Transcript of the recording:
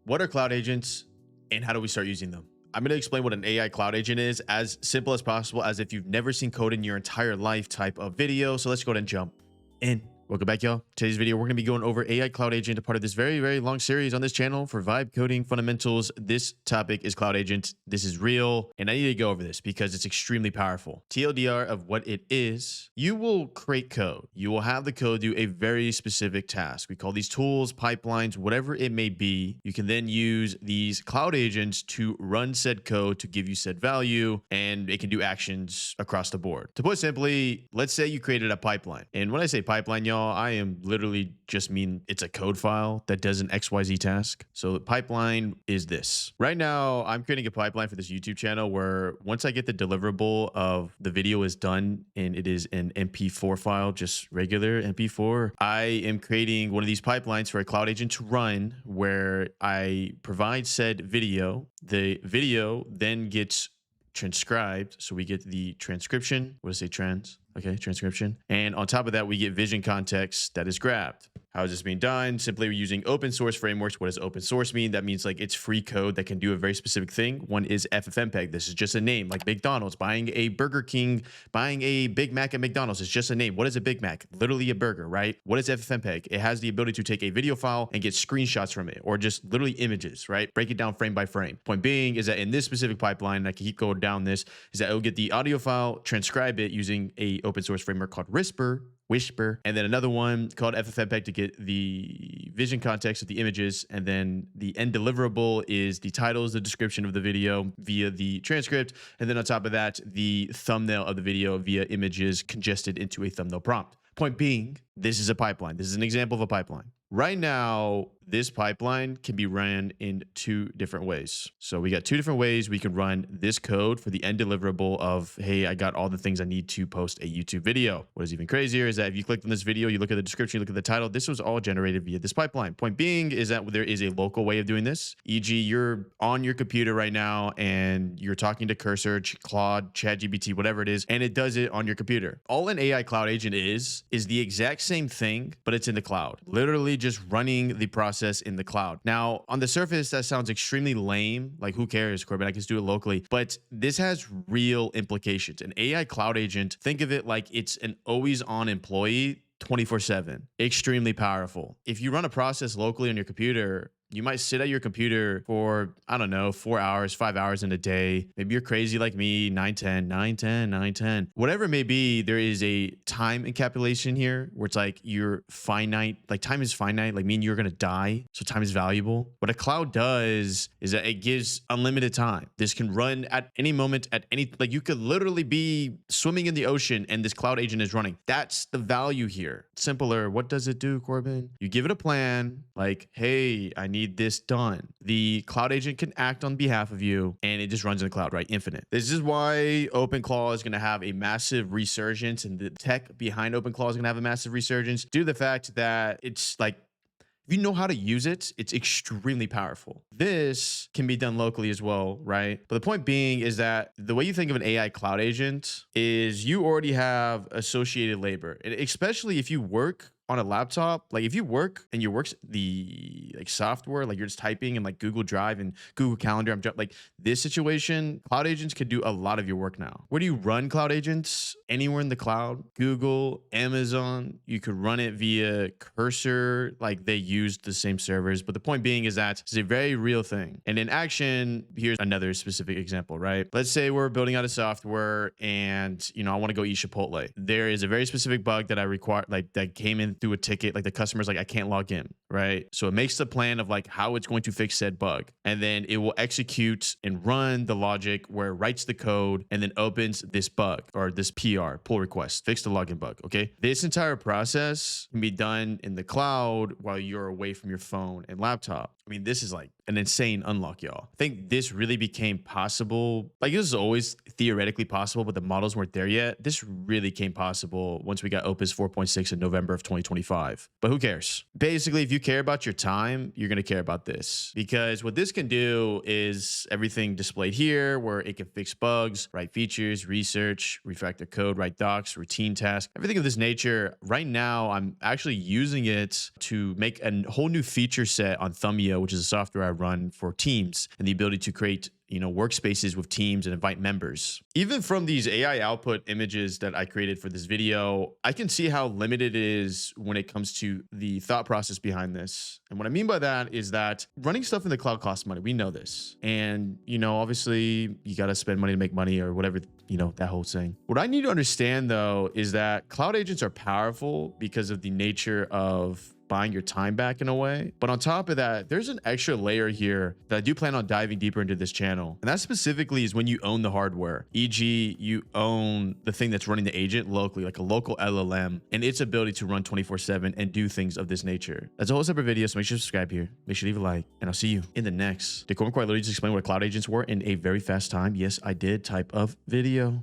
what are cloud agents and how do we start using them? I'm going to explain what an AI cloud agent is as simple as possible, as if you've never seen code in your entire life type of video. So let's go ahead and jump in. Welcome back, y'all. Today's video, we're going to be going over AI Cloud Agent, a part of this very, very long series on this channel for Vibe Coding Fundamentals. This topic is Cloud Agent. This is real, and I need to go over this because it's extremely powerful. TLDR of what it is, you will create code. You will have the code do a very specific task. We call these tools, pipelines, whatever it may be. You can then use these Cloud Agents to run said code to give you said value, and it can do actions across the board. To put simply, let's say you created a pipeline. And when I say pipeline, y'all, I am literally just mean it's a code file that does an XYZ task. So the pipeline is this. Right now, I'm creating a pipeline for this YouTube channel where once I get the deliverable of the video is done and it is an MP4 file, just regular MP4, I am creating one of these pipelines for a Cloud Agent to run where I provide said video. The video then gets transcribed. So we get the transcription. What does it say? Transcription. And on top of that, we get vision context that is grabbed. How is this being done? Simply using open source frameworks. What does open source mean? That means like it's free code that can do a very specific thing. One is FFmpeg. This is just a name, like McDonald's, buying a Burger King, buying a Big Mac at McDonald's. It's just a name. What is a Big Mac? Literally a burger, right? What is FFmpeg? It has the ability to take a video file and get screenshots from it, or just literally images, right? Break it down frame by frame. Point being is that in this specific pipeline, and I can keep going down this, is that it will get the audio file, transcribe it using a open source framework called Whisper, and then another one called FFmpeg to get the vision context of the images, and then the end deliverable is the titles, the description of the video via the transcript, and then on top of that, the thumbnail of the video via images congested into a thumbnail prompt. Point being, this is a pipeline. This is an example of a pipeline. Right now, this pipeline can be ran in two different ways. So we got two different ways we can run this code for the end deliverable of, hey, I got all the things I need to post a YouTube video. What is even crazier is that if you clicked on this video, you look at the description, you look at the title, this was all generated via this pipeline. Point being is that there is a local way of doing this. E.g., you're on your computer right now and you're talking to Cursor, Claude, ChatGPT, whatever it is, and it does it on your computer. All an AI Cloud Agent is the exact same thing, but it's in the cloud. Literally just running the process in the cloud. Now, on the surface, that sounds extremely lame. Like, who cares, Corbin? I can just do it locally. But this has real implications. An AI Cloud Agent, think of it like it's an always-on employee 24/7. Extremely powerful. If you run a process locally on your computer, you might sit at your computer for, I don't know, 4 hours, 5 hours in a day. Maybe you're crazy like me, 9-10. Whatever it may be, there is a time encapsulation here where it's like you're finite, like time is finite, like meaning you're going to die. So time is valuable. What a cloud does is that it gives unlimited time. This can run at any moment, at any, like you could literally be swimming in the ocean and this cloud agent is running. That's the value here. Simpler. What does it do, Corbin? You give it a plan like, hey, I need this done. The cloud agent can act on behalf of you and it just runs in the cloud, right? Infinite. This is why OpenClaw is going to have a massive resurgence, and the tech behind OpenClaw is going to have a massive resurgence due to the fact that it's like, if you know how to use it, it's extremely powerful. This can be done locally as well, right? But the point being is that the way you think of an AI cloud agent is you already have associated labor, and especially if you work on a laptop. Like if you work and your work's the like software, like you're just typing in like Google Drive and Google Calendar, like this situation, cloud agents could do a lot of your work now. Where do you run cloud agents? Anywhere in the cloud, Google, Amazon. You could run it via Cursor, like they use the same servers. But the point being is that it's a very real thing. And in action, here's another specific example, right? Let's say we're building out a software and, you know, I want to go eat Chipotle. There is a very specific bug that I require, like that came in through a ticket, like the customer's like, I can't log in, right? So it makes the plan of like how it's going to fix said bug. And then it will execute and run the logic where it writes the code and then opens this bug or this PR, pull request, fix the login bug, okay? This entire process can be done in the cloud while you're away from your phone and laptop. I mean, this is like an insane unlock, y'all. I think this really became possible. Like this is always theoretically possible, but the models weren't there yet. This really came possible once we got Opus 4.6 in November of 2025. But who cares? Basically, if you care about your time, you're going to care about this, because what this can do is everything displayed here where it can fix bugs, write features, research, refactor code, write docs, routine tasks, everything of this nature. Right now, I'm actually using it to make a whole new feature set on Thumbio Studio, which is a software I run for teams, and the ability to create workspaces with teams and invite members. Even from these AI output images that I created for this video, I can see how limited it is when it comes to the thought process behind this. And what I mean by that is that running stuff in the cloud costs money. We know this. And, obviously you got to spend money to make money or whatever, that whole thing. What I need to understand though, is that cloud agents are powerful because of the nature of buying your time back in a way. But on top of that, there's an extra layer here that I do plan on diving deeper into this channel. And that specifically is when you own the hardware, e.g. you own the thing that's running the agent locally, like a local LLM, and its ability to run 24/7 and do things of this nature. That's a whole separate video, so make sure to subscribe here. Make sure to leave a like, and I'll see you in the next. Did Cormac literally just explain what cloud agents were in a very fast time? Yes, I did type of video.